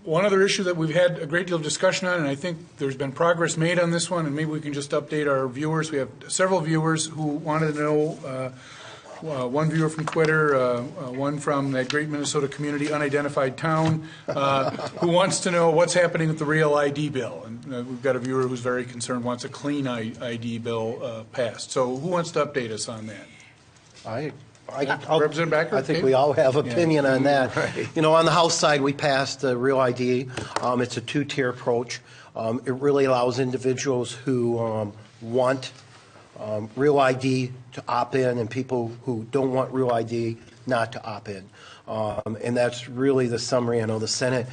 One other issue that we've had a great deal of discussion on, and I think there's been progress made on this one, and maybe we can just update our viewers. We have several viewers who wanted to know, one viewer from Twitter, one from that great Minnesota community, Unidentified Town, who wants to know what's happening with the Real ID bill. And we've got a viewer who's very concerned, wants a clean ID bill passed. So who wants to update us on that? Representative Backer? I think we all have opinion on that. Right. You know, on the House side, we passed the Real ID. It's a two-tier approach. It really allows individuals who want Real ID to opt in and people who don't want Real ID not to opt in. And that's really the summary. I know the Senate,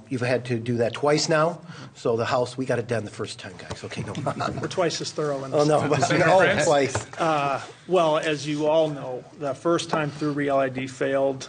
you've had to do that twice now. So the House, we got it done the first time, guys. Okay, no problem. We're twice as thorough in this. Oh, no, but twice. Well, as you all know, the first time through Real ID failed.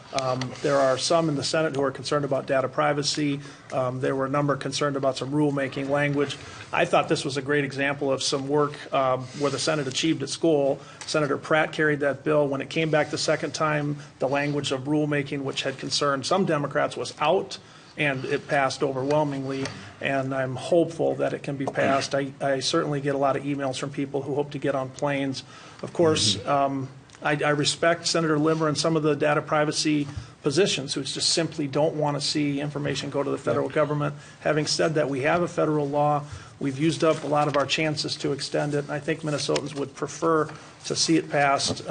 There are some in the Senate who are concerned about data privacy. There were a number concerned about some rulemaking language. I thought this was a great example of some work where the Senate achieved its goal. Senator Pratt carried that bill. When it came back the second time, the language of rulemaking, which had concerned some Democrats, was out, and it passed overwhelmingly. And I'm hopeful that it can be passed. I certainly get a lot of emails from people who hope to get on planes. Of course, I respect Senator Limmer and some of the data privacy positions who just simply don't want to see information go to the federal government. Having said that, we have a federal law. We've used up a lot of our chances to extend it, and I think Minnesotans would prefer to see it passed.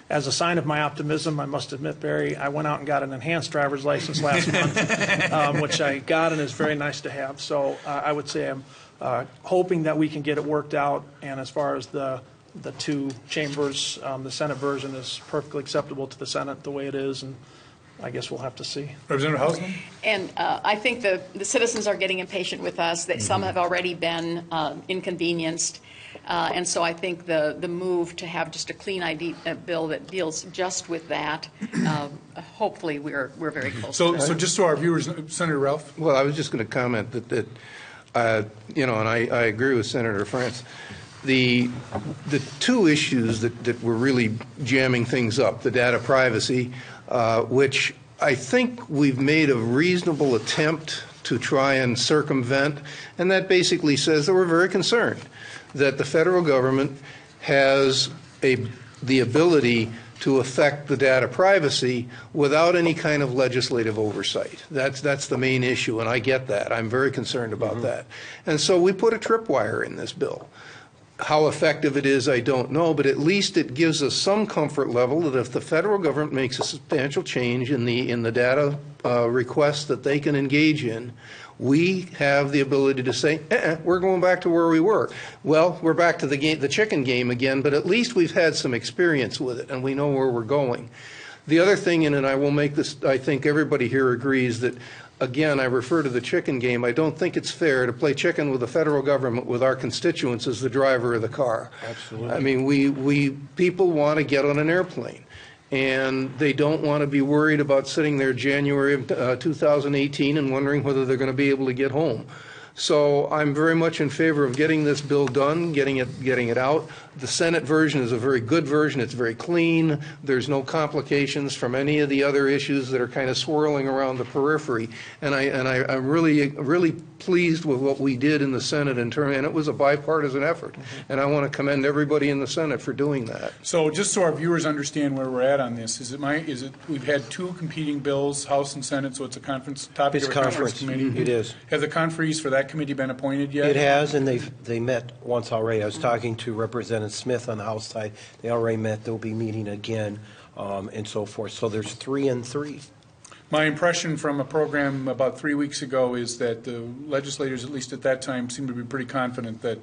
As a sign of my optimism, I must admit, Barry, I went out and got an enhanced driver's license last month, which I got and is very nice to have. So I would say I'm hoping that we can get it worked out, and as far as the two chambers, the Senate version is perfectly acceptable to the Senate the way it is, and I guess we'll have to see. Representative Hausman? And I think the citizens are getting impatient with us, that some have already been inconvenienced. And so I think the move to have just a clean ID bill that deals just with that, hopefully we're very close to that. So just to our viewers, Senator Ralph? Well, I was just going to comment that you know, and I agree with Senator France. The two issues that were really jamming things up, the data privacy, which I think we've made a reasonable attempt to try and circumvent, and that basically says that we're very concerned that the federal government has the ability to affect the data privacy without any kind of legislative oversight. That's the main issue, and I get that. I'm very concerned about that. And so we put a tripwire in this bill. How effective it is, I don't know, but at least it gives us some comfort level that if the federal government makes a substantial change in the data requests that they can engage in, we have the ability to say, we're going back to where we were. Well, we're back to the chicken game again, but at least we've had some experience with it, and we know where we're going. The other thing, and I will make this, I think everybody here agrees that, again, I refer to the chicken game. I don't think it's fair to play chicken with the federal government with our constituents as the driver of the car. Absolutely. I mean, people want to get on an airplane, and they don't want to be worried about sitting there January of 2018 and wondering whether they're going to be able to get home. So I'm very much in favor of getting this bill done, getting it out. The Senate version is a very good version. It's very clean. There's no complications from any of the other issues that are kind of swirling around the periphery. And I'm really pleased with what we did in the Senate and it was a bipartisan effort. And I want to commend everybody in the Senate for doing that. So just so our viewers understand where we're at on this, we've had two competing bills, House and Senate, so it's a topic of a conference committee. It is. Have the conferees for that committee been appointed yet? It has, and they met once already. I was talking to Representative Smith on the House side. They already met. They'll be meeting again, and so forth. So there's 3 and 3. My impression from a program about 3 weeks ago is that the legislators, at least at that time, seemed to be pretty confident that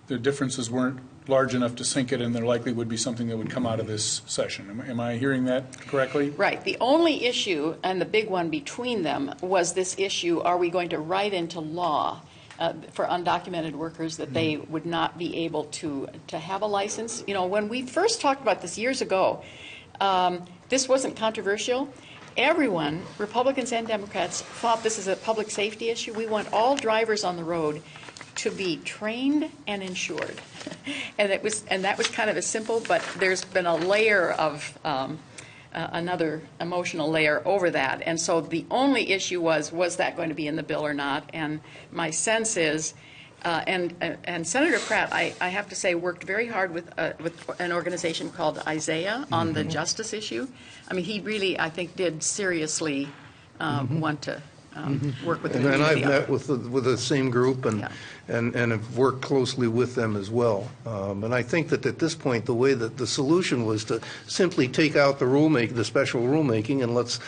the differences weren't large enough to sink it, and there likely would be something that would come out of this session. Am I hearing that correctly? Right. The only issue, and the big one between them, was this issue, are we going to write into law for undocumented workers that they would not be able to have a license? You know, when we first talked about this years ago, this wasn't controversial. Everyone, Republicans and Democrats, thought this is a public safety issue. We want all drivers on the road to be trained and insured. And that was kind of as simple, but there's been a layer of another emotional layer over that. And so the only issue was that going to be in the bill or not? And my sense is, and Senator Pratt, I have to say, worked very hard with an organization called Isaiah on the justice issue. I mean, he really, I think, did seriously want to work with the And community. I've met with the same group and have worked closely with them as well. And I think that at this point, the way that the solution was to simply take out the special rulemaking, and let's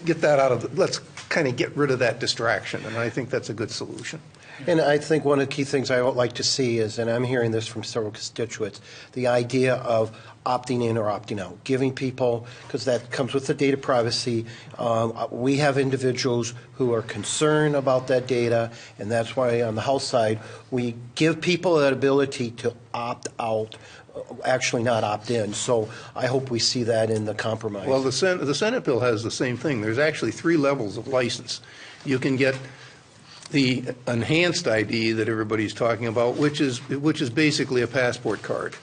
get that out of, let's kind of get rid of that distraction. And I think that's a good solution. And I think one of the key things I would like to see is, and I'm hearing this from several constituents, the idea of opting in or opting out, giving people, because that comes with the data privacy. We have individuals who are concerned about that data, and that's why on the House side, we give people that ability to opt out, actually not opt in. So I hope we see that in the compromise. Well, the Senate bill has the same thing. There's actually 3 levels of license. You can get the enhanced ID that everybody's talking about, which is basically a passport card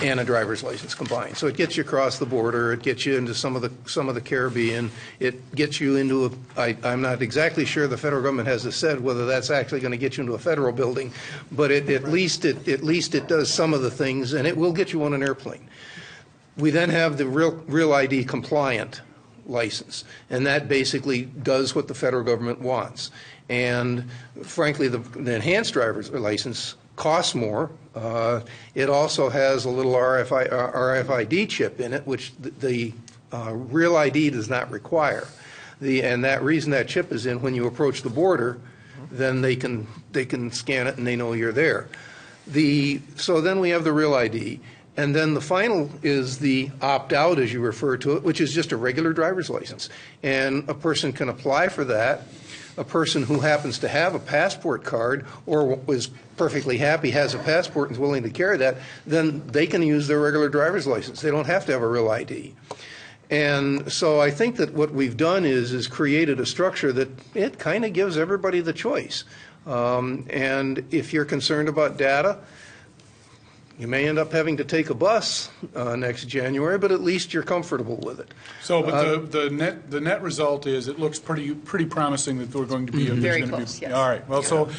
and a driver's license combined. So it gets you across the border, it gets you into some of the Caribbean, it gets you into I'm not exactly sure the federal government has said whether that's actually going to get you into a federal building, but at least it does some of the things, and it will get you on an airplane. We then have the Real ID compliant license, and that basically does what the federal government wants. And frankly, the enhanced driver's license costs more. It also has a little RFID chip in it, which the Real ID does not require. And that reason that chip is in, when you approach the border, then they can scan it and they know you're there. So then we have the Real ID. And then the final is the opt-out, as you refer to it, which is just a regular driver's license. And a person can apply for that. A person who happens to have a passport card or was perfectly happy, has a passport and is willing to carry that, then they can use their regular driver's license. They don't have to have a Real ID. And so I think that what we've done is created a structure that it kind of gives everybody the choice. And if you're concerned about data, you may end up having to take a bus next January, but at least you're comfortable with it. So, but the net result is it looks pretty promising that we're going to be. Very close, yes. All right. Well, so